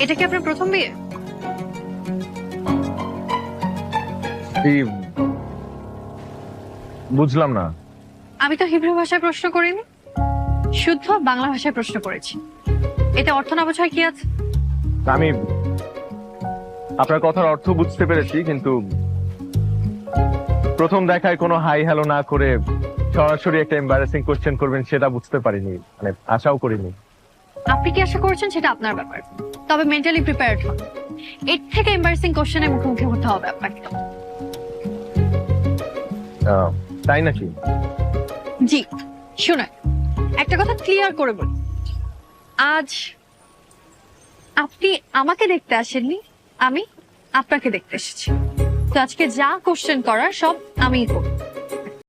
এটা কি আপনার প্রথম বিয়ে? বুঝলাম না। আমি তো হিব্রু ভাষায় প্রশ্ন করিনি, শুদ্ধ বাংলা ভাষায় প্রশ্ন করেছি। এতে অর্থ না বোঝায় কি আছে? আমি আপনার কথার অর্থ বুঝতে পেরেছি, কিন্তু প্রথম দেখায় কোনো হাই হ্যালো না করে সরাসরি একটা এম্বারাসিং কোশ্চেন করবেন সেটা বুঝতে পারিনি, মানে আশাও করিনি। আপনি কি আশা করেছেন সেটা আপনার ব্যাপার, তবে মেন্টালি প্রিপেয়ার্ড হন। এর থেকে এম্বারাসিং কোশ্চেনের মুখোমুখি হতে হবে আপনাকে। তাই নাকি? জি শুনে একটা কথা ক্লিয়ার করে বলি, আজ আপনি আমাকে দেখতে আসেননি, আমি আপনাকে দেখতে এসেছি। তো আজকে যা কোশ্চেন করার সব আমিই করব।